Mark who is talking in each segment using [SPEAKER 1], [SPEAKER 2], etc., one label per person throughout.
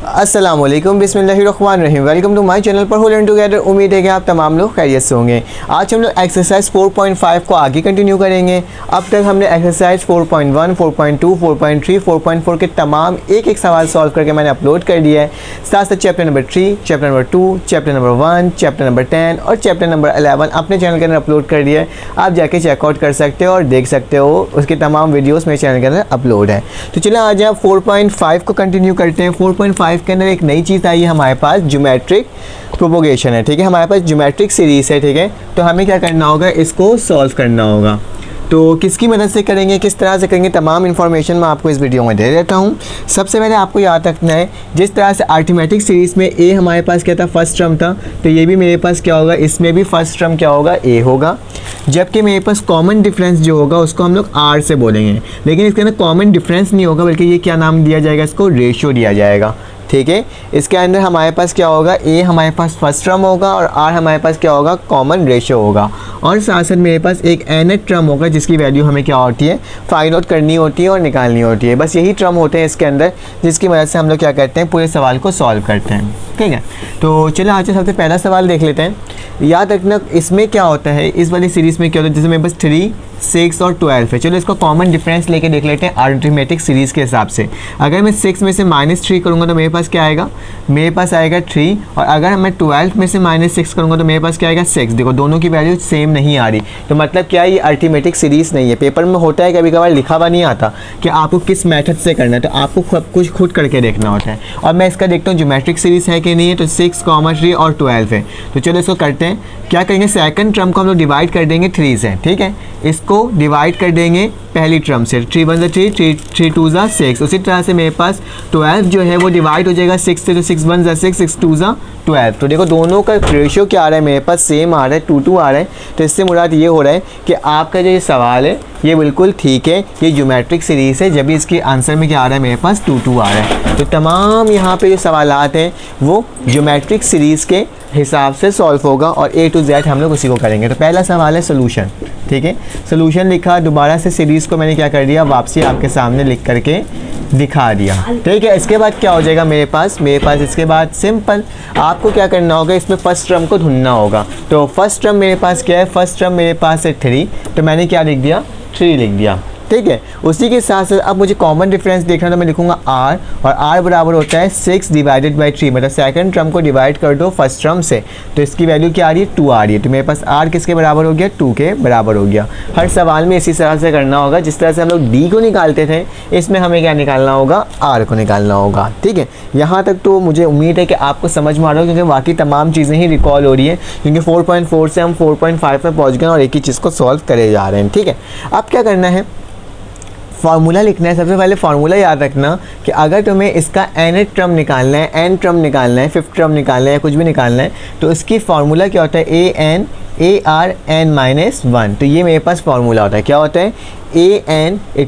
[SPEAKER 1] अस्सलामुअलैकुम बिस्मिल्लाहिर्रहमानिर्रहीम। Welcome to my channel पर हो लर्न टुगेदर। उम्मीद है कि आप तमाम लोग खैरियत से होंगे। आज हम लोग एक्सरसाइज 4.5 को आगे कंटिन्यू करेंगे। अब तक हमने एक्सरसाइज 4.1, 4.2, 4.3, 4.4 के तमाम एक सवाल सॉल्व करके मैंने अपलोड कर दिया है। साथ साथ chapter number 3, chapter number 2, chapter number 1, chapter number 10 और चैप्टर नंबर 11 अपने चैनल के अंदर अपलोड कर दिया है। आप जाके चेकआउट कर सकते हो और देख सकते हो, उसके तमाम वीडियोज़ मेरे चैनल के अंदर अपलोड है। तो चलिए आज आप 4.5 को कंटिन्यू करते हैं। 4.5 के अंदर एक नई चीज़ आई है हमारे पास, ज्योमेट्रिक प्रोपोगेशन है। ठीक है, हमारे पास ज्योमेट्रिक सीरीज़ है। ठीक है, तो हमें क्या करना होगा, इसको सॉल्व करना होगा। तो किसकी मदद से करेंगे, किस तरह से करेंगे, तमाम इन्फॉर्मेशन मैं आपको इस वीडियो में दे देता हूँ। सबसे पहले आपको याद रखना है, जिस तरह से अरिथमेटिक सीरीज़ में ए हमारे पास क्या था, फर्स्ट टर्म था, तो ये भी मेरे पास क्या होगा, इसमें भी फर्स्ट टर्म क्या होगा, ए होगा। जबकि मेरे पास कॉमन डिफरेंस जो होगा उसको हम लोग आर से बोलेंगे, लेकिन इसके अंदर कॉमन डिफरेंस नहीं होगा, बल्कि ये क्या नाम दिया जाएगा, इसको रेशियो दिया जाएगा। ठीक है, इसके अंदर हमारे पास क्या होगा, ए हमारे पास फर्स्ट टर्म होगा और आर हमारे पास क्या होगा, कॉमन रेशियो होगा। और साथ साथ मेरे पास एक nth टर्म होगा जिसकी वैल्यू हमें क्या होती है, फाइंड आउट करनी होती है और निकालनी होती है। बस यही टर्म होते हैं इसके अंदर, जिसकी मदद से हम लोग क्या करते हैं, पूरे सवाल को सॉल्व करते हैं। ठीक है, तो चलिए आज सबसे पहला सवाल देख लेते हैं। याद रखना इसमें क्या होता है, इस वाली सीरीज़ में क्या होता है, जैसे मेरे पास 3, 6 और 12 है। चलो इसको कॉमन डिफरेंस लेके देख लेते हैं अरिथमेटिक सीरीज़ के हिसाब से। अगर मैं 6 में से -3 करूँगा तो मेरे पास क्या आएगा, मेरे पास आएगा 3। और अगर मैं 12 में से -6 करूँगा तो मेरे पास क्या आएगा, 6। देखो दोनों की वैल्यू सेम नहीं आ रही, तो मतलब क्या है, ये अरिथमेटिक सीरीज़ नहीं है। पेपर में होता है कभी कभार लिखा हुआ नहीं आता कि आपको किस मेथड से करना है, तो आपको सब कुछ खुद करके देखना होता है। और मैं इसका देखता हूँ ज्योमेट्रिक सीरीज़ है कि नहीं है, तो 6, 3 और 12 है। तो चलो इसको करते हैं। क्या करेंगे, सेकंड टर्म को हम लोग डिवाइड कर देंगे 3 से। ठीक है, इसको डिवाइड कर देंगे पहली टर्म से। 3 1 3, 3 2 6। उसी तरह से मेरे पास 12 जो है वो डिवाइड हो जाएगा 6 से, तो 6 1 6, 6 2 12। तो देखो दोनों का रेशियो क्या आ रहा है, मेरे पास सेम आ रहा है, 2 आ रहा है। तो इससे मुराद ये हो रहा है कि आपका जो ये सवाल है ये बिल्कुल ठीक है, ये ज्योमेट्रिक सीरीज़ है, जब भी इसके आंसर में क्या आ रहा है, मेरे पास 2 आ रहा है। तो तमाम यहाँ पे जो सवालात हैं वो ज्योमेट्रिक सीरीज़ के हिसाब से सॉल्व होगा और A to Z हम लोग उसी को करेंगे। तो पहला सवाल है सोल्यूशन। ठीक है, सोल्यूशन लिखा, दोबारा से सीरीज़ को मैंने क्या कर दिया, वापसी आपके सामने लिख करके दिखा दिया। ठीक है, इसके बाद क्या हो जाएगा मेरे पास इसके बाद सिंपल आपको क्या करना होगा, इसमें फर्स्ट टर्म को ढूंढना होगा। तो फर्स्ट टर्म मेरे पास क्या है, फर्स्ट टर्म मेरे पास है 3, तो मैंने क्या लिख दिया, 3 लिख दिया। ठीक है, उसी के साथ साथ अब मुझे कॉमन डिफरेंस देखना, तो मैं लिखूंगा r, और r बराबर होता है 6 डिवाइडेड बाई 3, मतलब सेकंड टर्म को डिवाइड कर दो फर्स्ट टर्म से, तो इसकी वैल्यू क्या आ रही है, 2 आ रही है। तो मेरे पास r किसके बराबर हो गया, 2 के बराबर हो गया। हर सवाल में इसी तरह से करना होगा, जिस तरह से हम लोग d को निकालते थे, इसमें हमें क्या निकालना होगा, r को निकालना होगा। ठीक है, यहाँ तक तो मुझे उम्मीद है कि आपको समझ में आ रहा हो, क्योंकि बाकी तमाम चीज़ें ही रिकॉल हो रही है, क्योंकि 4.4 से हम 4.5 में पहुँच गए और एक ही चीज़ को सॉल्व करे जा रहे हैं। ठीक है, अब क्या करना है, फार्मूला लिखना है। सबसे पहले फार्मूला याद रखना कि अगर तुम्हें इसका nth टर्म निकालना है, n टर्म निकालना है, 5th टर्म निकालना है या कुछ भी निकालना है, तो इसकी फार्मूला क्या होता है, AN तो ये मेरे पास फार्मूला होता है। क्या होता है, AN =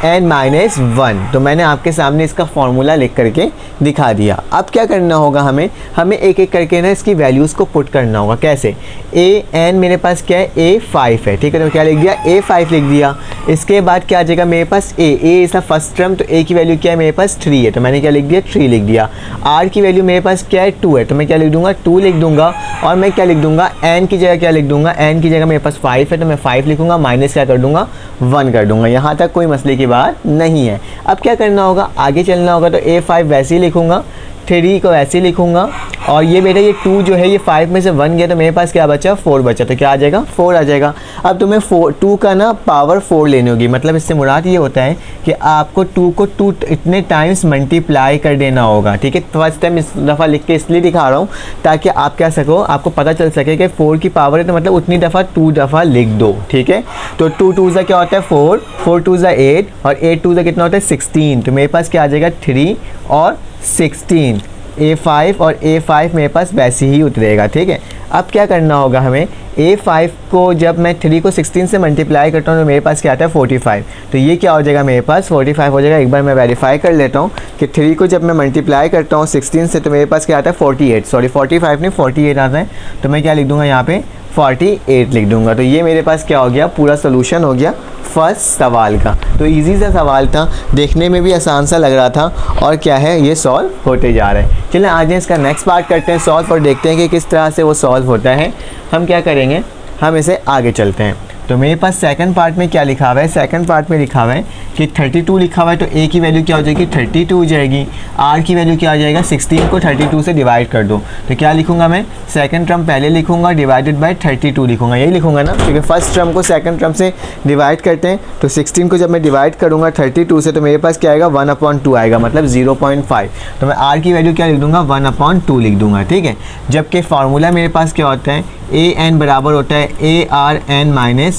[SPEAKER 1] ARn-1। तो मैंने आपके सामने इसका फार्मूला लिख करके दिखा दिया। अब क्या करना होगा, हमें एक एक करके ना इसकी वैल्यूज़ को पुट करना होगा। कैसे, AN मेरे पास क्या है, A5 है। ठीक है, तो क्या लिख दिया, A5 लिख दिया। इसके बाद क्या आ जाएगा मेरे पास A इसका फर्स्ट टर्म, तो A की वैल्यू क्या है, मेरे पास 3 है, तो मैंने क्या लिख दिया, 3 लिख दिया। R की वैल्यू मेरे पास क्या है, 2 है, तो मैं क्या लिख दूंगा, 2 लिख दूंगा। और मैं क्या लिख दूंगा, N की जगह क्या लिख दूंगा, N की जगह मेरे पास 5 है, तो मैं 5 लिखूंगा, माइनस क्या कर दूंगा, 1 कर दूंगा। यहाँ तक कोई मसले की बात नहीं है। अब क्या करना होगा, आगे चलना होगा, तो A5 वैसे ही लिखूंगा, 3 को ऐसे लिखूंगा, और ये बेटा ये 2 जो है ये 5 में से 1 गया, तो मेरे पास क्या बचा, 4 बचा, तो क्या आ जाएगा, 4 आ जाएगा। अब तुम्हें 2 का ना पावर 4 लेनी होगी, मतलब इससे मुराद ये होता है कि आपको 2 को 2 इतने टाइम्स मल्टीप्लाई कर देना होगा। ठीक है, फर्स्ट टाइम इस दफ़ा लिख के इसलिए दिखा रहा हूँ ताकि आप क्या सको, आपको पता चल सके कि 4 की पावर है, तो मतलब उतनी दफ़ा 2 दफ़ा लिख दो। ठीक है, तो 2 2 क्या होता है, 4, 4 2 8, और 8 2 कितना होता है, 16। तो मेरे पास क्या आ जाएगा, 3 और 16। A5 और A5 मेरे पास वैसे ही उतरेगा। ठीक है, अब क्या करना होगा हमें, A5 को जब मैं 3 को 16 से मल्टीप्लाई करता हूँ तो मेरे पास क्या आता है, 45। तो ये क्या हो जाएगा, मेरे पास 45 हो जाएगा। एक बार मैं वेरीफाई कर लेता हूँ कि 3 को जब मैं मल्टीप्लाई करता हूँ 16 से, तो मेरे पास क्या आता है, 48। सॉरी 45 नहीं 48 आता है। तो मैं क्या लिख दूँगा यहाँ पे, 48 लिख दूंगा। तो ये मेरे पास क्या हो गया, पूरा सोल्यूशन हो गया फर्स्ट सवाल का। तो इजी सा सवाल था, देखने में भी आसान सा लग रहा था, और क्या है ये सॉल्व होते जा रहा है। चलिए आज इसका नेक्स्ट पार्ट करते हैं सॉल्व और देखते हैं कि किस तरह से वो सॉल्व होता है। हम क्या करेंगे, हम इसे आगे चलते हैं। तो मेरे पास सेकंड पार्ट में क्या लिखा हुआ है, सेकंड पार्ट में लिखा हुआ है कि 32 लिखा हुआ है, तो a की वैल्यू क्या हो जाएगी 32 हो जाएगी। r की वैल्यू क्या आ जाएगा 16 को 32 से डिवाइड कर दो, तो क्या लिखूंगा मैं, सेकंड टर्म पहले लिखूंगा डिवाइडेड बाय 32 लिखूंगा, यही लिखूंगा ना, क्योंकि फर्स्ट टर्म को सेकंड टर्म से डिवाइड करते हैं। तो 16 को जब मैं डिवाइड करूँगा 32 से, तो मेरे पास क्या आएगा 1/2 आएगा, मतलब 0.5। तो मैं r की वैल्यू क्या लिख दूंगा 1/2 लिख दूंगा, ठीक है। जबकि फार्मूला मेरे पास क्या होता है, an बराबर होता है ARn-1।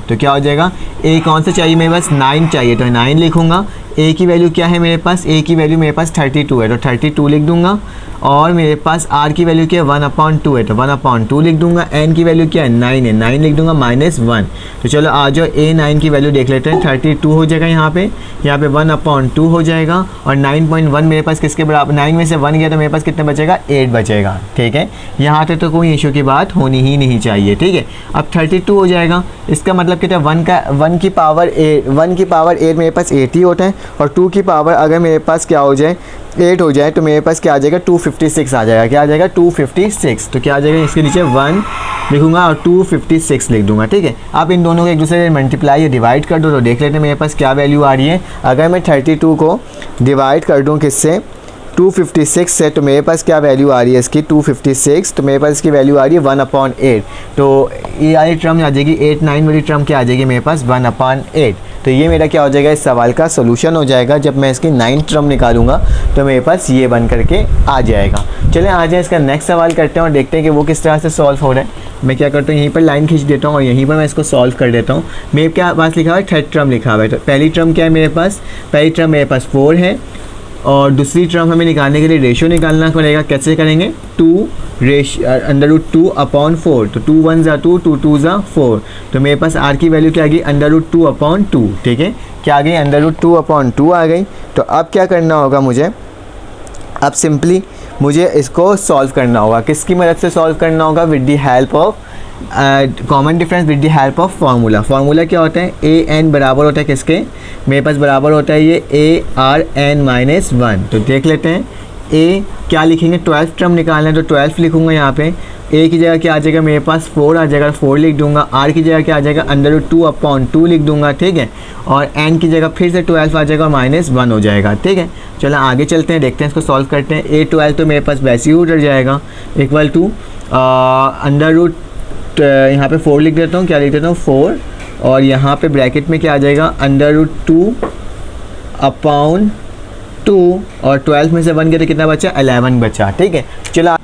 [SPEAKER 1] तो क्या हो जाएगा, a कौन सा चाहिए मेरे पास 9 चाहिए, तो 9 लिखूंगा। a की वैल्यू क्या है मेरे पास, a की वैल्यू मेरे पास 32 है, तो 32 लिख दूंगा। और मेरे पास r की वैल्यू क्या है 1/2 है, तो 1/2 लिख दूंगा। n की वैल्यू क्या है 9 है, 9 लिख दूंगा -1। तो चलो आ जाओ a9 की वैल्यू देख लेते हैं। 32 हो जाएगा यहाँ पे 1/2 हो जाएगा, और 9.1 मेरे पास किसके बराबर, 9 में से 1 गया तो मेरे पास कितना बचेगा 8 बचेगा, ठीक है। यहाँ पे तो कोई इशू की बात होनी ही नहीं चाहिए, ठीक है। अब 32 हो जाएगा, इसका मतलब कितना 1 की पावर 8 मेरे पास 8 ही होता है, और 2 की पावर अगर मेरे पास क्या हो जाए 8 हो जाए, तो मेरे पास क्या आ जाएगा 256 आ जाएगा। क्या आ जाएगा 256, तो क्या आ जाएगा इसके नीचे 1 लिखूंगा और 256 लिख दूंगा, ठीक है। आप इन दोनों को एक दूसरे से मल्टीप्लाई या डिवाइड कर दो, तो देख लेते हैं मेरे पास क्या वैल्यू आ रही है। अगर मैं 32 को डिवाइड कर दूँ किससे 256 से, तो मेरे पास क्या वैल्यू आ रही है इसकी 256, तो मेरे पास इसकी वैल्यू आ रही है 1/8। तो ये वाली टर्म आ जाएगी 8-9 वाली टर्म क्या आ जाएगी मेरे पास 1/8। तो ये मेरा क्या हो जाएगा, इस सवाल का सोल्यूशन हो जाएगा। जब मैं इसकी 9 टर्म निकालूंगा तो मेरे पास ये बन करके आ जाएगा। चलिए आ जाए इसका नेक्स्ट सवाल करते हैं और देखते हैं कि वो किस तरह से सॉल्व हो रहा है। मैं क्या करता हूँ, यहीं पर लाइन खींच देता हूँ और यहीं पर मैं इसको सॉल्व कर देता हूँ। मेरे क्या पास लिखा हुआ है थर्ड टर्म लिखा हुआ है। तो पहली टर्म क्या है मेरे पास, पहली टर्म मेरे पास 4 है, और दूसरी टर्म हमें निकालने के लिए रेशियो निकालना पड़ेगा। कैसे करेंगे, 2/4। तो 2 1 ज़ा 2, 2 2 ज़ा 4। तो मेरे पास r की वैल्यू क्या आ गई √2/2, ठीक है। क्या आ गई √2/2 आ गई। तो अब क्या करना होगा मुझे, अब सिंपली मुझे इसको सॉल्व करना होगा। किसकी मदद से सॉल्व करना होगा, with the help of common difference with the help of formula. Formula क्या होता है, an बराबर होता है किसके, मेरे पास बराबर होता है ये ARn-1। तो देख लेते हैं a क्या लिखेंगे, 12 टर्म निकालना है, तो 12 लिखूंगा यहाँ पे। a की जगह क्या आ जाएगा मेरे पास 4 आ जाएगा, 4 लिख दूंगा। r की जगह क्या आ जाएगा √2/2 लिख दूंगा, ठीक है। और n की जगह फिर से 12 आ जाएगा और -1 हो जाएगा, ठीक है। चलो आगे चलते हैं, देखते हैं इसको सॉल्व करते हैं। a12 तो मेरे पास वैसे ही उतर जाएगा, इक्वल टू यहाँ पे 4 लिख देता हूँ, क्या लिख देता हूँ 4, और यहाँ पे ब्रैकेट में क्या आ जाएगा √2/2, और 12 में से 1 गया तो कितना बचा 11 बचा, ठीक है। चलो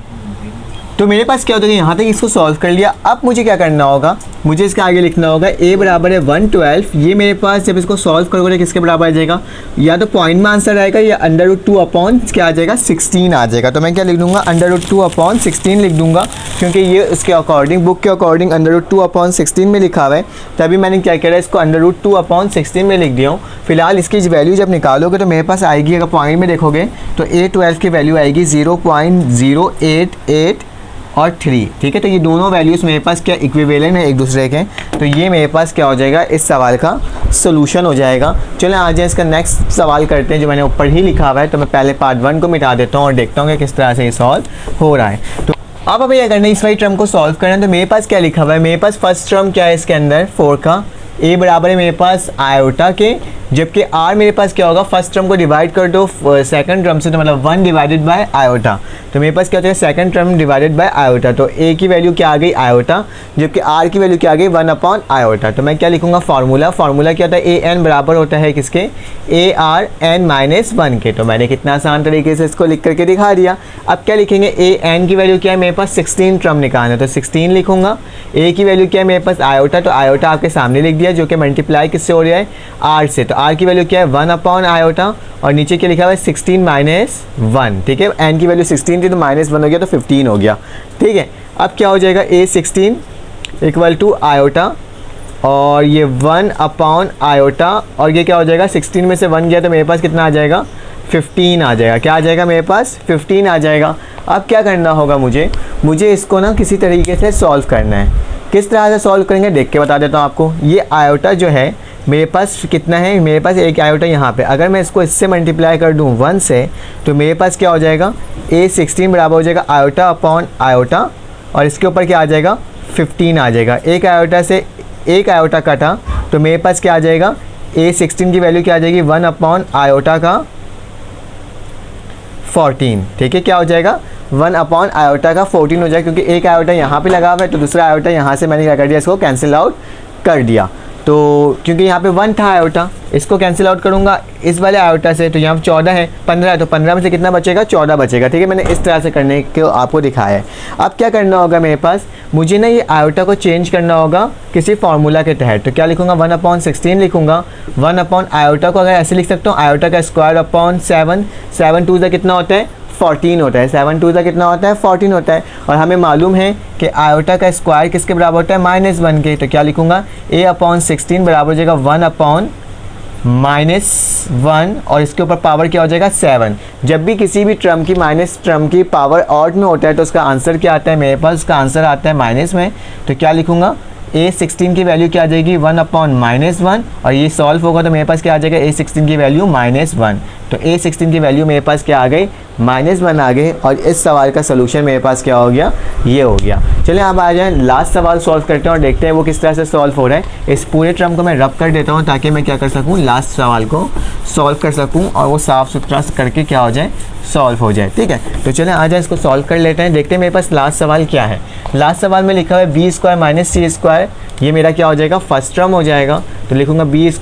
[SPEAKER 1] तो मेरे पास क्या होता है, यहाँ तक इसको सॉल्व कर लिया। अब मुझे क्या करना होगा, मुझे इसके आगे लिखना होगा a बराबर है 112। ये मेरे पास जब इसको सॉल्व करोगे किसके बराबर आ जाएगा, या तो पॉइंट में आंसर आएगा या √2/ क्या आ जाएगा 16 आ जाएगा। तो मैं क्या लिख दूंगा √2/16 लिख दूंगा, क्योंकि ये उसके अकॉर्डिंग, बुक के अकॉर्डिंग √2/16 में लिखा हुआ है। तभी मैंने क्या किया, इसको √2/16 में लिख दिया हूँ। फिलहाल इसकी वैल्यू जब निकालोगे तो मेरे पास आएगी, अगर पॉइंट में देखोगे तो a12 की वैल्यू आएगी 0.088 और 3, ठीक है। तो ये दोनों वैल्यूज़ मेरे पास क्या इक्विवेलेंट है एक दूसरे के। तो ये मेरे पास क्या हो जाएगा, इस सवाल का सोल्यूशन हो जाएगा। चलो आ जाए इसका नेक्स्ट सवाल करते हैं, जो मैंने ऊपर ही लिखा हुआ है। तो मैं पहले पार्ट 1 को मिटा देता हूँ और देखता हूँ कि किस तरह से ये सॉल्व हो रहा है। तो अब अभी अगर नहीं इस वाली टर्म को सॉल्व करना है, तो मेरे पास क्या लिखा हुआ है, मेरे पास फर्स्ट टर्म क्या है इसके अंदर 4 का, a बराबर है मेरे पास आयोटा के, जबकि r मेरे पास क्या होगा, फर्स्ट टर्म को डिवाइड कर दो सेकंड टर्म से, तो मतलब 1 डिवाइडेड बाय आयोटा। तो मेरे पास क्या होता है second term divided by iota. तो a की वैल्यू क्या आ गई आयोटा, जबकि r की वैल्यू क्या आ गई 1/आयोटा। तो मैं क्या लिखूंगा फार्मूला क्या होता है an बराबर होता है किसके, ARn-1 के। तो मैंने कितना आसान तरीके से इसको लिख करके दिखा दिया। अब क्या लिखेंगे, an की वैल्यू क्या है मेरे पास 16 टर्म निकालना है, तो 16 लिखूंगा। a की वैल्यू क्या है मेरे पास आयोटा, तो आयोटा आपके सामने लिख दिया, जो कि मल्टीप्लाई किससे हो रहा है r से। तो r की वैल्यू क्या है 1/आयोटा, और नीचे क्या लिखा हुआ है 16 - 1, ठीक है। n की वैल्यू 16 थी तो -1 हो गया, तो 15 हो गया, ठीक है। अब क्या हो जाएगा a16 इक्वल टू आयोटा, और ये 1/आयोटा, और ये क्या हो जाएगा 16 में से 1 गया तो मेरे पास कितना आ जाएगा 15 आ जाएगा। क्या आ जाएगा मेरे पास 15 आ जाएगा। अब क्या करना होगा मुझे इसको ना किसी तरीके से सॉल्व करना है। किस तरह से सॉल्व करेंगे देख के बता देता हूँ आपको। ये आयोटा जो है मेरे पास कितना है, मेरे पास एक आयोटा यहाँ पे, अगर मैं इसको इससे मल्टीप्लाई कर दूँ 1 से, तो मेरे पास क्या हो जाएगा, A16 बराबर हो जाएगा आयोटा अपॉन आयोटा, और इसके ऊपर क्या आ जाएगा 15 आ जाएगा। एक आयोटा से एक आयोटा कटा तो मेरे पास क्या आ जाएगा, A16 की वैल्यू क्या आ जाएगी 1 अपॉन आयोटा का 14, ठीक है। क्या हो जाएगा 1 अपॉन आयोटा का 14 हो जाएगा, क्योंकि एक आयोटा यहाँ पे लगा हुआ है तो दूसरा आयोटा यहाँ से मैंने क्या कर दिया, इसको कैंसिल आउट कर दिया। तो क्योंकि यहाँ पे 1 था आयोटा, इसको कैंसिल आउट करूँगा इस वाले आयोटा से, तो यहाँ 14 है, 15 है, तो 15 में से कितना बचेगा, 14 बचेगा, ठीक है। मैंने इस तरह से करने को आपको दिखाया है। अब क्या करना होगा मेरे पास, मुझे ना ये आयोटा को चेंज करना होगा किसी फार्मूला के तहत। तो क्या लिखूँगा, 1 अपॉन 16 लिखूँगा। 1 अपॉन आयोटा को अगर ऐसे लिख सकता हूँ, आयोटा का स्क्वायर अपॉन 7, 7 2 कितना होता है 14 होता है, 7 2 कितना होता है 14 होता है। और हमें मालूम है कि आयोटा का स्क्वायर किसके बराबर होता है, -1 के। तो क्या लिखूँगा, A अपॉन 16 बराबर हो जाएगा 1 अपॉन -1, और इसके ऊपर पावर क्या हो जाएगा 7। जब भी किसी भी टर्म की माइनस टर्म की पावर ऑड में होता है तो उसका आंसर क्या आता है, मेरे पास उसका आंसर आता है माइनस में। तो क्या लिखूँगा, A16 की वैल्यू क्या आ जाएगी 1 अपॉन -1, और ये सॉल्व होगा तो मेरे पास क्या आ जाएगा A16 की वैल्यू -1। तो A16 की वैल्यू मेरे पास क्या आ गई, -1 आ गई, और इस सवाल का सलूशन मेरे पास क्या हो गया, ये हो गया। चलिए अब आ जाएं लास्ट सवाल सॉल्व करते हैं और देखते हैं वो किस तरह से सॉल्व हो रहा है। इस पूरे टर्म को मैं रब कर देता हूँ ताकि मैं क्या कर सकूँ, लास्ट सवाल को सॉल्व कर सकूँ और वो साफ़ सुथरा करके क्या हो जाए, सॉल्व हो जाए, ठीक है। तो चलें आ जाए इसको सॉल्व कर लेते हैं, देखते हैं मेरे पास लास्ट सवाल क्या है। लास्ट सवाल में लिखा हुआ है b² - c², ये मेरा क्या हो जाएगा, फर्स्ट टर्म हो जाएगा। तो लिखूँगा b² -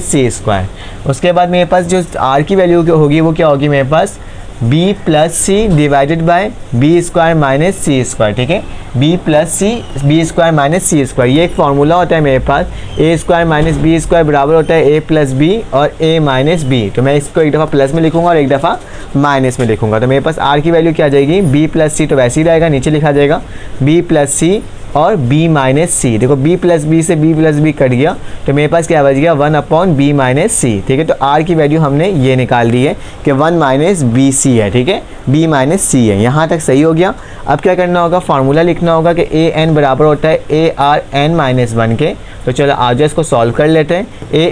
[SPEAKER 1] c²। उसके बाद मेरे पास जो r की वैल्यू होगी वो क्या होगी, मेरे पास b + c divided by b² - c², ठीक है। b + c b² - c², ये एक फार्मूला होता है मेरे पास, a² - b² बराबर होता है a + b और a - b। तो मैं इसको एक दफ़ा प्लस में लिखूंगा और एक दफ़ा माइनस में लिखूंगा। तो मेरे पास r की वैल्यू क्या आ जाएगी, b + c, तो वैसे ही रहेगा, नीचे लिखा जाएगा b + c और b - c। देखो b + b से b + b कट गया तो मेरे पास क्या बच गया, 1 अपॉन b - c, ठीक है। तो r की वैल्यू हमने ये निकाल दी है कि 1 - bc है, ठीक है, b - c है। यहाँ तक सही हो गया। अब क्या करना होगा, फार्मूला लिखना होगा कि an बराबर होता है arn - 1 के। तो चलो आज इसको सॉल्व कर लेते हैं।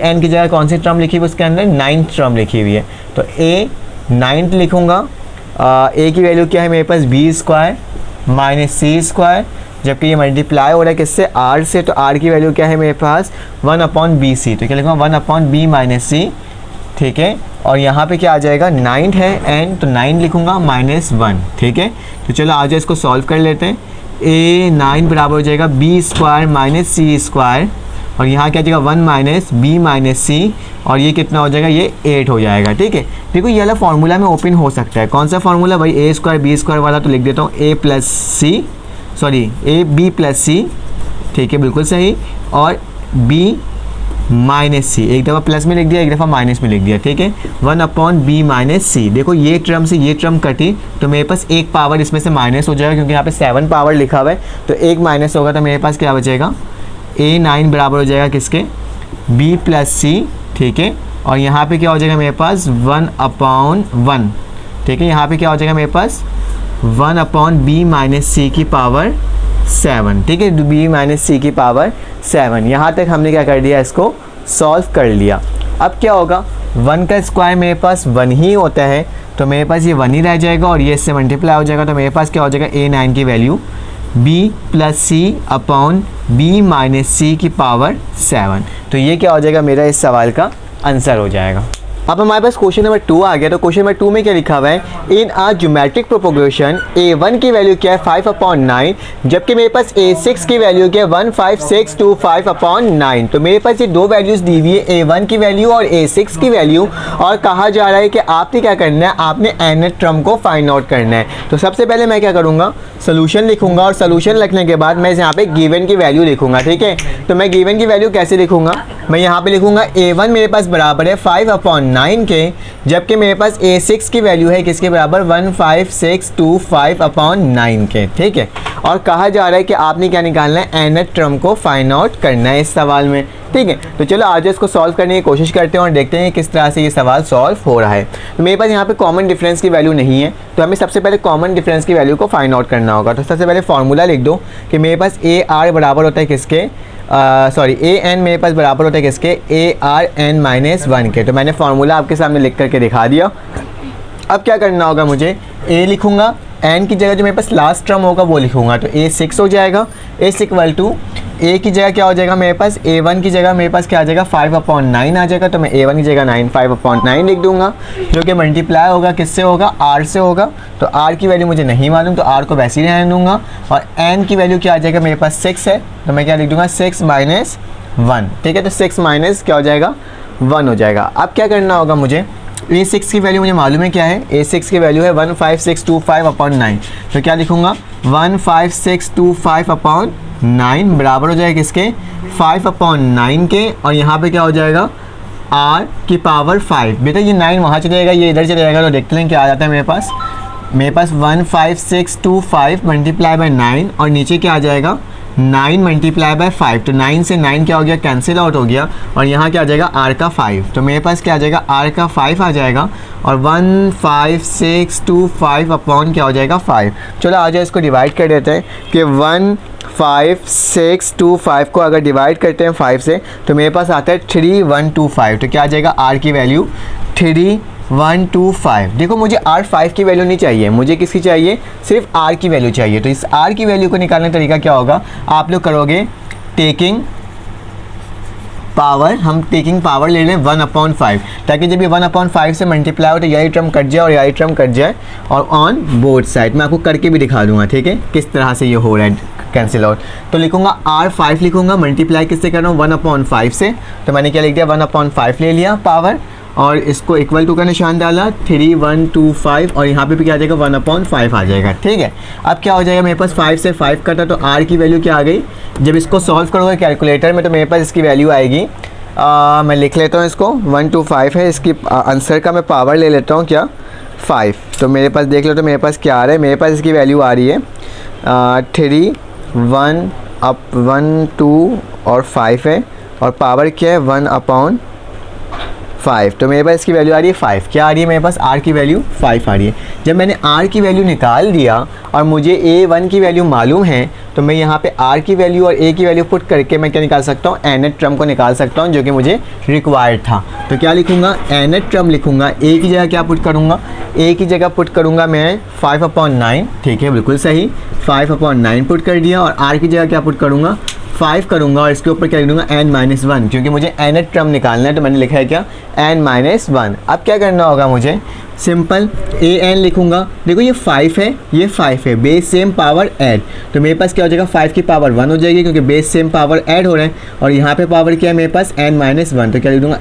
[SPEAKER 1] an की जगह कौन सी टर्म लिखी हुई उसके अंदर, 9th टर्म लिखी हुई है, तो a 9th लिखूँगा। a की वैल्यू क्या है मेरे पास, b² - c², जबकि ये मल्टीप्लाई हो रहा है किससे, r से, तो r की वैल्यू क्या है मेरे पास 1 अपॉन bc। तो क्या लिखूँगा 1 अपॉन b - c, ठीक है। और यहाँ पे क्या आ जाएगा, 9 है n, तो 9 लिखूँगा -1, ठीक है। तो चलो आज इसको सॉल्व कर लेते हैं। a9 बराबर हो जाएगा b² - c², और यहाँ क्या जाएगा 1 - b - c, और ये कितना हो जाएगा, ये 8 हो जाएगा, ठीक है। देखो ये वाला फार्मूला में ओपन हो सकता है, कौन सा फार्मूला भाई, a² b² वाला। तो लिख देता हूँ a b + c, ठीक है, बिल्कुल सही, और b - c, एक दफ़ा प्लस में लिख दिया, एक दफ़ा माइनस में लिख दिया, ठीक है। 1 अपॉन b - c। देखो ये टर्म से ये टर्म कटी तो मेरे पास एक पावर इसमें से माइनस हो जाएगा, क्योंकि यहाँ पे 7 पावर लिखा हुआ है, तो एक माइनस होगा तो मेरे पास क्या बचेगा, a9 बराबर हो जाएगा किसके, b + c, ठीक है। और यहाँ पे क्या हो जाएगा मेरे पास 1 अपॉन 1, ठीक है। यहाँ पे क्या हो जाएगा मेरे पास 1 अपॉन b - c की पावर 7, ठीक है, b - c की पावर 7। यहाँ तक हमने क्या कर दिया, इसको सॉल्व कर लिया। अब क्या होगा, 1 का स्क्वायर मेरे पास 1 ही होता है, तो मेरे पास ये 1 ही रह जाएगा और ये इससे मल्टीप्लाई हो जाएगा। तो मेरे पास क्या हो जाएगा, a9 की value b + c upon b - c की पावर 7। तो ये क्या हो जाएगा, मेरा इस सवाल का आंसर हो जाएगा। अब हमारे पास क्वेश्चन नंबर 2 आ गया। तो क्वेश्चन नंबर 2 में क्या लिखा हुआ है, इन आ ज्योमेट्रिक प्रोपोगेशन a1 की वैल्यू क्या है 5 अपॉन 9, जबकि मेरे पास a6 की वैल्यू क्या है 15625 अपॉन 9। तो मेरे पास ये दो वैल्यूज़ दी हुई है, a1 की वैल्यू और a6 की वैल्यू, और कहा जा रहा है कि आपने क्या करना है, आपने nth टर्म को फाइंड आउट करना है। तो सबसे पहले मैं क्या करूँगा, सोल्यूशन लिखूँगा, और सोल्यूशन लिखने के बाद मैं यहाँ पे गिवन की वैल्यू लिखूँगा, ठीक है। तो मैं गिवन की वैल्यू कैसे लिखूँगा, मैं यहाँ पे लिखूँगा a1 मेरे पास बराबर है 5 अपॉन 9 के, जबकि मेरे पास a6 की वैल्यू है किसके बराबर 15625 अपॉन 9 के, ठीक है। और कहा जा रहा है कि आपने क्या निकालना है, nth टर्म को फाइंड आउट करना है इस सवाल में, ठीक है। तो चलो आज इसको सॉल्व करने की कोशिश करते हैं और देखते हैं किस तरह से ये सवाल सॉल्व हो रहा है। तो मेरे पास यहाँ पे कॉमन डिफरेंस की वैल्यू नहीं है, तो हमें सबसे पहले कॉमन डिफरेंस की वैल्यू को फाइंड आउट करना होगा। तो सबसे पहले फार्मूला लिख दो कि मेरे पास AR बराबर होता है किसके, सॉरी ए एन मेरे पास बराबर होता है किसके, A R N minus one के। तो मैंने फार्मूला आपके सामने लिख करके दिखा दिया। अब क्या करना होगा मुझे, ए लिखूंगा, एन की जगह जो मेरे पास लास्ट टर्म होगा वो लिखूंगा, तो ए 6 हो जाएगा। एस इक्वल टू ए की जगह क्या हो जाएगा मेरे पास, ए वन की जगह मेरे पास क्या आ जाएगा 5/9 आ जाएगा, तो मैं ए वन की जगह 5/9 लिख दूंगा, जो कि मल्टीप्लाई होगा किससे होगा, आर से होगा। तो आर की वैल्यू मुझे नहीं मालूम, तो आर को वैसे ही रहने दूंगा। और एन की वैल्यू क्या आ जाएगा मेरे पास 6 है, तो मैं क्या लिख दूंगा 6 माइनस 1, ठीक है। तो 6 माइनस क्या हो जाएगा 1 हो जाएगा। अब क्या करना होगा मुझे, A6 की वैल्यू मुझे मालूम है क्या है, A6 की वैल्यू है 15625/9, तो क्या लिखूंगा 15625/9 बराबर हो जाएगा किसके, 5/9 के। और यहाँ पे क्या हो जाएगा r की पावर 5। बेटा ये 9 वहाँ चले जाएगा, ये इधर चले जाएगा, तो देखते हैं क्या आ जाता है मेरे पास 15625 मल्टीप्लाई बाय 9 और नीचे क्या आ जाएगा 9 मल्टीप्लाई बाय 5। तो 9 से 9 क्या हो गया, कैंसिल आउट हो गया, और यहाँ क्या आ जाएगा r का 5। तो मेरे पास क्या आ जाएगा r का 5 आ जाएगा, और 15625 अपॉन क्या हो जाएगा 5। चलो आ जाए इसको डिवाइड कर देते हैं कि 15625 को अगर डिवाइड करते हैं 5 से, तो मेरे पास आता है 3125। तो क्या आ जाएगा r की वैल्यू 3125। देखो मुझे R5 की वैल्यू नहीं चाहिए, मुझे किसकी चाहिए, सिर्फ R की वैल्यू चाहिए। तो इस R की वैल्यू को निकालने का तरीका क्या होगा, आप लोग करोगे टेकिंग पावर, हम टेकिंग पावर ले लें 1/5, ताकि जब ये 1/5 से मल्टीप्लाई हो तो यही टर्म कट जाए और यही टर्म कट जाए, और ऑन बोथ साइड मैं आपको करके भी दिखा दूंगा, ठीक है, किस तरह से ये हो रहा है कैंसिल आउट। तो लिखूंगा R5 लिखूंगा, मल्टीप्लाई किससे कर रहा हूँ 1/5 से, तो मैंने क्या लिख दिया 1/5 ले लिया पावर, और इसको इक्वल टू का निशान डाला 3125, और यहाँ पे भी क्या आ जाएगा 1/5 आ जाएगा, ठीक है। अब क्या हो जाएगा मेरे पास 5 से 5 कटा, तो r की वैल्यू क्या आ गई, जब इसको सॉल्व करोगे कैलकुलेटर में तो मेरे पास इसकी वैल्यू आएगी, मैं लिख लेता हूँ इसको 125 है, इसकी आंसर का मैं पावर ले लेता हूँ क्या 5। तो मेरे पास देख लो तो मेरे पास क्या आ रहा है, मेरे पास इसकी वैल्यू आ रही है 3 1 2 और 5 है, और पावर क्या है 1/5। तो मेरे पास इसकी वैल्यू आ रही है 5। क्या आ रही है मेरे पास, r की वैल्यू 5 आ रही है। जब मैंने r की वैल्यू निकाल दिया और मुझे a1 की वैल्यू मालूम है, तो मैं यहाँ पे r की वैल्यू और a की वैल्यू पुट करके मैं क्या निकाल सकता हूँ, nth टर्म को निकाल सकता हूँ, जो कि मुझे रिक्वायर्ड था। तो क्या लिखूँगा, nth टर्म लिखूँगा, a की जगह क्या पुट करूँगा, a की जगह पुट करूँगा मैं 5/9, ठीक है बिल्कुल सही, 5/9 पुट कर दिया, और r की जगह क्या पुट करूँगा 5 करूँगा, और इसके ऊपर क्या लिख दूँगा n-1, क्योंकि मुझे nth टर्म निकालना है, तो मैंने लिखा है क्या n-1। अब क्या करना होगा मुझे, सिंपल an लिखूँगा, देखो ये 5 है, ये 5 है, बेस सेम पावर ऐड, तो मेरे पास क्या हो जाएगा 5 की पावर 1 हो जाएगी, क्योंकि बेस सेम पावर ऐड हो रहे हैं, और यहाँ पे पावर क्या है मेरे पास n-1, तो क्या लिख दूँगा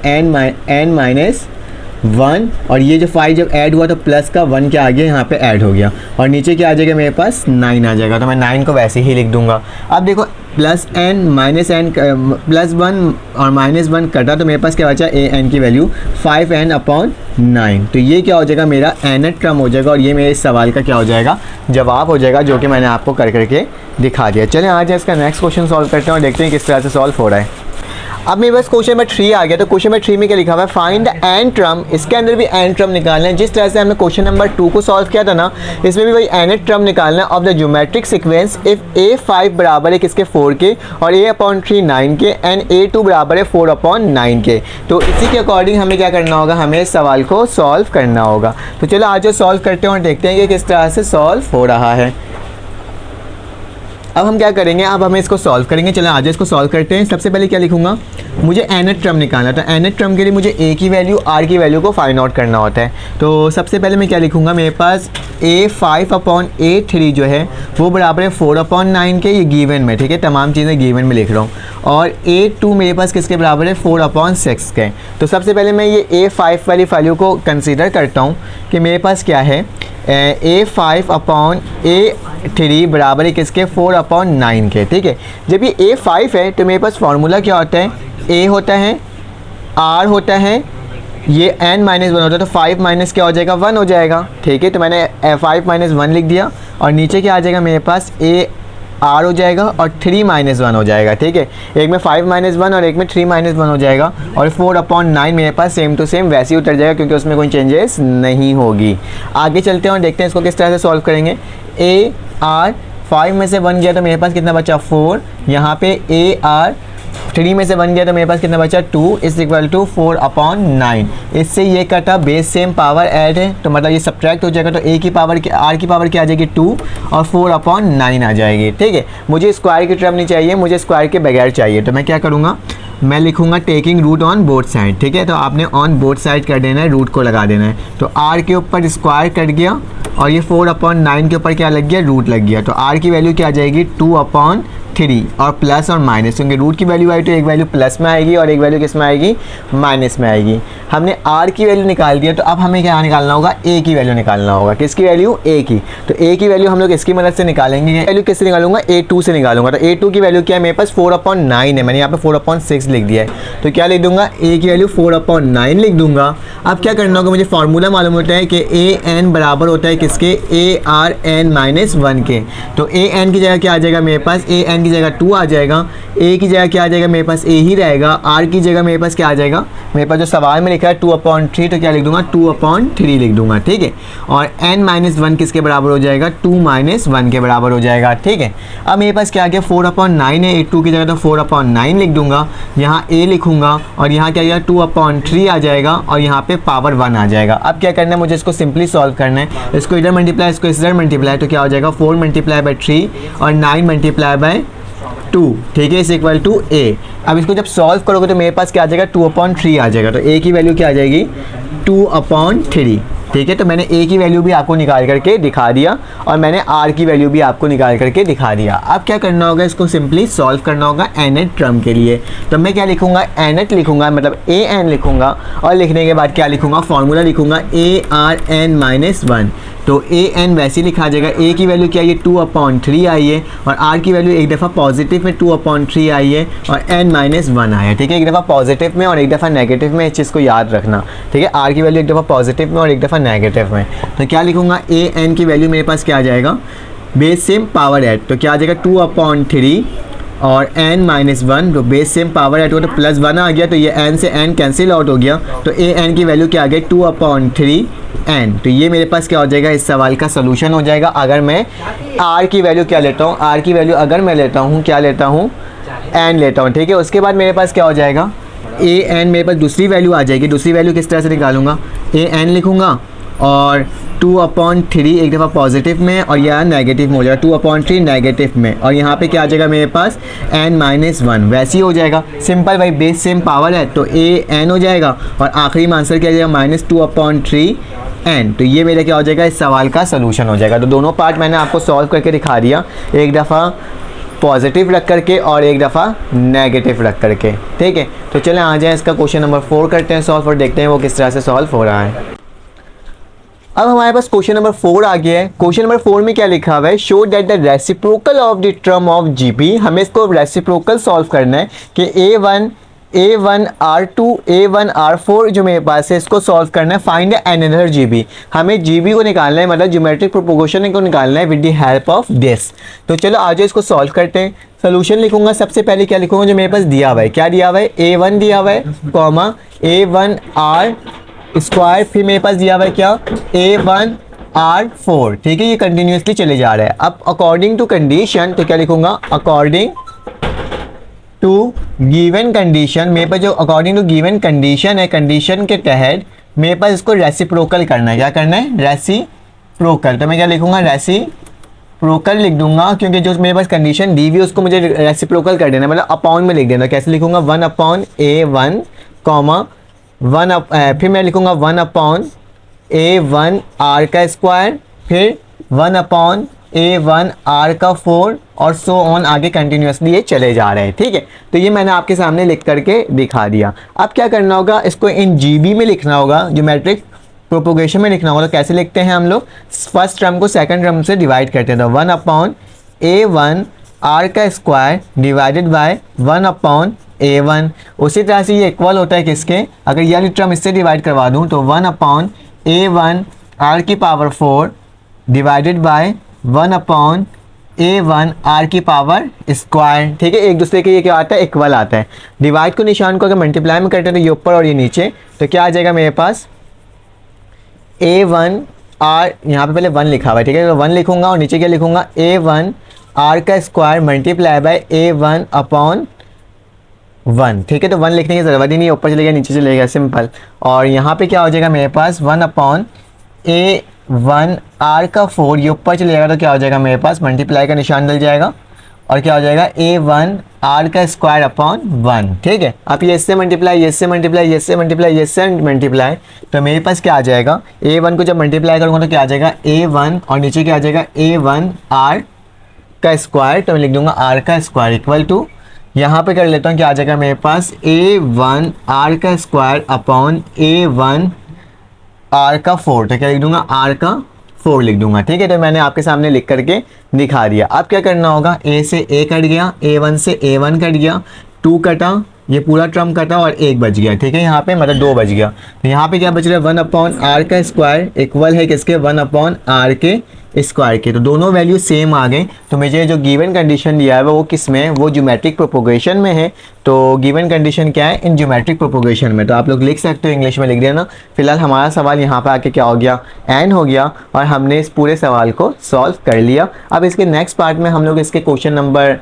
[SPEAKER 1] n-1, और ये जो 5 जब ऐड हुआ तो प्लस का 1 क्या आ गया यहाँ पे ऐड हो गया, और नीचे क्या आ जाएगा मेरे पास 9 आ जाएगा, तो मैं 9 को वैसे ही लिख दूंगा। अब देखो plus n minus n plus 1 और माइनस 1 कटा, तो मेरे पास क्या बचा an की वैल्यू 5n/9। तो ये क्या हो जाएगा मेरा nth टर्म हो जाएगा, और ये मेरे इस सवाल का क्या हो जाएगा जवाब हो जाएगा, जो कि मैंने आपको कर करके दिखा दिया। चलें आज इसका नेक्स्ट क्वेश्चन सॉल्व करते हैं और देखते हैं किस तरह से सॉल्व हो रहा है। अब मेरे पास क्वेश्चन नंबर 3 आ गया, तो क्वेश्चन नंबर 3 में क्या लिखा हुआ है, फाइंड द n टर्म, इसके अंदर भी n टर्म निकालना है। जिस तरह से हमने क्वेश्चन नंबर 2 को सॉल्व किया था ना, इसमें भी वही nth टर्म निकालना है of the geometric sequence if a5 बराबर है किसके 4 के, और a/3 9 के, एंड a2 बराबर है 4/9 के। तो इसी के अकॉर्डिंग हमें क्या करना होगा, हमें इस सवाल को सॉल्व करना होगा। तो चलो आज सॉल्व करते हैं और देखते हैं कि किस तरह से सॉल्व हो रहा है। अब हम क्या करेंगे, अब हमें इसको सॉल्व करेंगे। चलो आज इसको सॉल्व करते हैं। सबसे पहले क्या लिखूंगा, मुझे nth टर्म निकालना, तो nth टर्म के लिए मुझे a की वैल्यू r की वैल्यू को फाइंड आउट करना होता है। तो सबसे पहले मैं क्या लिखूंगा, मेरे पास a5/a3 जो है वो बराबर है 4/9 के, ये गिवन में, ठीक है, तमाम चीज़ें गिवन में लिख रहा हूँ, और a2 मेरे पास किसके बराबर है 4/6 के। तो सबसे पहले मैं ये a5 वाली वैल्यू को कंसीडर करता हूँ कि मेरे पास क्या है a5/a3 बराबर है किसके 4/9 के, ठीक है। जब ये a5 है तो मेरे पास फार्मूला क्या होता है, a होता है, r होता है, ये n-1 होता है, तो 5 माइनस क्या हो जाएगा 1 हो जाएगा, ठीक है। तो मैंने 5 - 1 लिख दिया, और नीचे क्या आ जाएगा मेरे पास a r हो जाएगा और 3 - 1 हो जाएगा, ठीक है। एक में 5 - 1 और एक में 3 - 1 हो जाएगा, और 4/9 मेरे पास सेम टू सेम वैसे ही उतर जाएगा, क्योंकि उसमें कोई चेंजेस नहीं होगी। आगे चलते हैं और देखते हैं इसको किस तरह से सॉल्व करेंगे। a r 5 में से 1 गया तो मेरे पास कितना बचा 4, यहाँ पे a r 3 में से 1 गया तो मेरे पास कितना बचा 2 इज इक्वल टू 4/9। इससे ये कटा, बेस सेम पावर ऐड है तो मतलब ये सब्ट्रैक्ट हो जाएगा, तो a की पावर r की पावर क्या आ जाएगी 2 और 4/9 आ जाएगी। ठीक है, मुझे स्क्वायर की टर्म नहीं चाहिए, मुझे स्क्वायर के बगैर चाहिए, तो मैं क्या करूँगा, मैं लिखूंगा taking root on both side. ठीक है, तो आपने ऑन बोथ साइड कर देना है, रूट को लगा देना है। तो r के ऊपर स्क्वायर कट गया और ये 4/9 के ऊपर क्या लग गया, रूट लग गया। तो r की वैल्यू क्या आ जाएगी 2/3 और प्लस और माइनस, क्योंकि रूट की वैल्यू आई तो एक वैल्यू प्लस में आएगी और एक वैल्यू किस में आएगी, माइनस में आएगी। हमने r की वैल्यू निकाल दिया, तो अब हमें क्या निकालना होगा, a की वैल्यू निकालना होगा। किसकी वैल्यू, a की। तो a की वैल्यू हम लोग इसकी मदद से निकालेंगे। वैल्यू किससे निकालूंगा, a2 से निकालूंगा। तो a2 की वैल्यू क्या है, मेरे पास 4/9 है, मैंने यहाँ पे 4/6 लिख दिया है। तो क्या लिख दूंगा, a की वैल्यू 4/9 लिख दूंगा। अब क्या करना होगा, मुझे फार्मूला मालूम होता है कि an बराबर होता है किसके, ARn-1 के। तो an की जगह क्या आ जाएगा मेरे पास, an की जगह 2 आ जाएगा, a की जगह क्या आ जाएगा मेरे पास, a ही रहेगा, r की जगह मेरे पास क्या आ जाएगा, मेरे पास जो सवाल में लिखा है 2/3, तो क्या लिख दूंगा 2/3 लिख दूंगा। ठीक है, और n-1 किसके बराबर हो जाएगा, 2-1 के बराबर हो जाएगा। ठीक है, अब मेरे पास क्या आ गया 4/9 है, a2 की जगह तो 4/9 लिख दूंगा, यहाँ a लिखूंगा और यहाँ क्या आएगा 2/3 आ जाएगा और यहाँ पे पावर 1 आ जाएगा। अब क्या करना है, मुझे इसको सिंपली सॉल्व करना है, इसको इधर मल्टीप्लाई, इसको इधर मल्टीप्लाई, तो क्या हो जाएगा 4 × 3 और 9 × 2। ठीक है, इस इक्वल टू a। अब इसको जब सॉल्व करोगे तो मेरे पास क्या आ जाएगा 2/3 आ जाएगा। तो a की वैल्यू क्या आ जाएगी 2/3। ठीक है, तो मैंने a की वैल्यू भी आपको निकाल करके दिखा दिया और मैंने r की वैल्यू भी आपको निकाल करके दिखा दिया। अब क्या करना होगा, इसको सिंपली सॉल्व करना होगा nth टर्म के लिए। तो मैं क्या लिखूंगा, nth लिखूंगा, मतलब an लिखूंगा और लिखने के बाद क्या लिखूंगा, फॉर्मूला लिखूंगा ARn-1। तो an वैसे ही लिखा जाएगा, a की वैल्यू क्या है 2/3 आई है और r की वैल्यू एक दफ़ा पॉजिटिव में 2/3 आई है और n-1 आया। ठीक है, एक दफ़ा पॉजिटिव में और एक दफ़ा नेगेटिव में, इस चीज़ को याद रखना। ठीक है, r की वैल्यू एक दफ़ा पॉजिटिव में और एक दफ़ा नेगेटिव में। तो क्या लिखूंगा, an की वैल्यू मेरे पास क्या आ जाएगा, बेस सेम पावर ऐड, तो क्या आ जाएगा 2/3 और n-1, तो बेस सेम पावर ऐड हो तो +1 आ गया, तो ये n से n कैंसिल आउट हो गया, तो an की वैल्यू क्या आ गई 2/3 n। तो ये मेरे पास क्या हो जाएगा, इस सवाल का सोल्यूशन हो जाएगा। अगर मैं r की वैल्यू क्या लेता हूँ, r की वैल्यू अगर मैं लेता हूँ, क्या लेता हूँ, n लेता हूँ। ठीक है, उसके बाद मेरे पास क्या हो जाएगा, an मेरे पास दूसरी वैल्यू आ जाएगी। दूसरी वैल्यू किस तरह से निकालूंगा, an लिखूंगा और 2/3 एक दफ़ा पॉजिटिव में और यह नेगेटिव में हो जाएगा, 2/3 नेगेटिव में, और यहाँ पे क्या आ जाएगा मेरे पास n-1 वैसे ही हो जाएगा। सिंपल भाई, बेस सेम पावर है तो an हो जाएगा और आखिरी में आंसर क्या आ जाएगा -2/3 n। तो ये मेरा क्या हो जाएगा, इस सवाल का सोल्यूशन हो जाएगा। तो दोनों पार्ट मैंने आपको सॉल्व करके दिखा दिया, एक दफ़ा पॉजिटिव रख करके और एक दफ़ा नेगेटिव रख करके। ठीक है, तो चलें आ जाएँ, इसका क्वेश्चन नंबर 4 करते हैं सॉल्व और देखते हैं वो किस तरह से सॉल्व हो रहा है। अब हमारे पास क्वेश्चन नंबर 4 आ गया है। क्वेश्चन नंबर 4 में क्या लिखा हुआ है, show that the reciprocal of the term of GB. हमें इसको रेसिप्रोकल सॉल्व करना है कि A1R2 A1R4 जो मेरे पास है, इसको सॉल्व करना है। फाइंड अनदर जीबी, हमें जीबी को निकालना है, मतलब ज्योमेट्रिक प्रोपोगेशन को निकालना है with the help of this. तो चलो आज इसको सॉल्व करते हैं। सोल्यूशन लिखूंगा, सबसे पहले क्या लिखूंगा जो मेरे पास दिया हुआ है, क्या दिया हुआ है A1 दिया हुआ है कॉमा A1R स्क्वायर, फिर मेरे पास दिया हुआ है क्या A1R4। ठीक है, ये कंटिन्यूसली चले जा रहा है। अब अकॉर्डिंग टू कंडीशन, तो क्या लिखूंगा, अकॉर्डिंग टू गिवन कंडीशन, मेरे पास जो अकॉर्डिंग टू गिवन कंडीशन है, कंडीशन के तहत मेरे पास इसको रेसिप्रोकल करना है। क्या करना है, रेसिप्रोकल। तो मैं क्या लिखूंगा, रेसिप्रोकल लिख दूंगा, क्योंकि जो मेरे पास कंडीशन दी हुई है उसको मुझे रेसिप्रोकल कर देना, मतलब अपॉन में लिख देना। कैसे लिखूंगा, 1/A1 कॉमा 1 फिर मैं लिखूंगा 1/A1R का स्क्वायर, फिर 1/A1R का 4 और सो ऑन, आगे कंटिन्यूसली ये चले जा रहे हैं। ठीक है, तो ये मैंने आपके सामने लिख करके दिखा दिया। अब क्या करना होगा, इसको इन जीबी में लिखना होगा, ज्योमेट्रिक प्रोपोगेशन में लिखना होगा। तो कैसे लिखते हैं हम लोग, फर्स्ट टर्म को सेकंड टर्म से डिवाइड करते हैं। तो 1/A1R का स्क्वायर डिवाइडेड बाय 1/A1। उसी तरह से ये इक्वल होता है किसके, अगर ये वाली टर्म इससे डिवाइड करवा दूं तो 1/A1R की पावर 4 डिवाइडेड बाय 1/A1R की पावर स्क्वायर। ठीक है, एक दूसरे के ये क्या आता है, इक्वल आता है। डिवाइड को निशान को अगर मल्टीप्लाई में करते हैं तो ये ऊपर और ये नीचे, तो क्या आ जाएगा मेरे पास A1R, यहाँ पे पहले 1 लिखा हुआ है। ठीक है, तो 1 लिखूंगा और नीचे क्या लिखूंगा, A1R का स्क्वायर मल्टीप्लाई बाय A1 1, ठीक है। तो 1 लिखने की ज़रूरत ही नहीं, ऊपर चलेगा नीचे चलेगा, सिंपल। और यहाँ पे क्या हो जाएगा मेरे पास 1/A1 R का 4, ये ऊपर चलेगा तो क्या हो जाएगा मेरे पास मल्टीप्लाई का निशान डल जाएगा और क्या हो जाएगा A1 R का स्क्वायर अपॉन 1, ठीक है। अब ये इससे मल्टीप्लाई, ये इससे मल्टीप्लाई, ये इससे मल्टीप्लाई, ये इससे मल्टीप्लाई, तो मेरे पास क्या आ जाएगा A1 को जब मल्टीप्लाई करूँगा तो क्या आ जाएगा A1 और नीचे क्या आ जाएगा A1 R का स्क्वायर, तो मैं लिख दूंगा R का स्क्वायर इक्वल टू, यहाँ पे कर लेता हूँ क्या आ जाएगा मेरे पास A1 R का स्क्वायर अपॉन A1 R का 4, तो क्या लिख दूंगा R का 4 लिख दूंगा, ठीक है। तो मैंने आपके सामने लिख करके दिखा दिया। अब क्या करना होगा, A से A कट गया, A1 से A1 कट गया, 2 कटा, ये पूरा टर्म कटा और 1 बच गया, ठीक है। यहाँ पे मतलब 2 बच गया, तो यहाँ पे क्या बच रहा है 1/R का स्क्वायर इक्वल है किसके 1/R के स्क्वायर के, तो दोनों वैल्यू सेम आ गए। तो मुझे जो गिवन कंडीशन दिया है वो किस में है, वो ज्योमेट्रिक प्रोपोगेशन में है। तो गिवन कंडीशन क्या है, इन ज्योमेट्रिक प्रोपोगेशन में। तो आप लोग लिख सकते हो, इंग्लिश में लिख दिया ना। फिलहाल हमारा सवाल यहाँ पे आके क्या हो गया, एन हो गया और हमने इस पूरे सवाल को सॉल्व कर लिया। अब इसके नेक्स्ट पार्ट में हम लोग इसके क्वेश्चन नंबर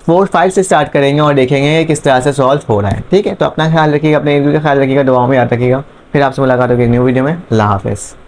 [SPEAKER 1] 4, 5 से स्टार्ट करेंगे और देखेंगे कि किस तरह से सॉल्व हो रहा है, ठीक है। तो अपना ख्याल रखिएगा, अपने एक का ख्याल रखिएगा, दुआओं में याद रखिएगा। फिर आपसे मुलाकात होगी एक न्यू वीडियो में। अल्लाह हाफिज़।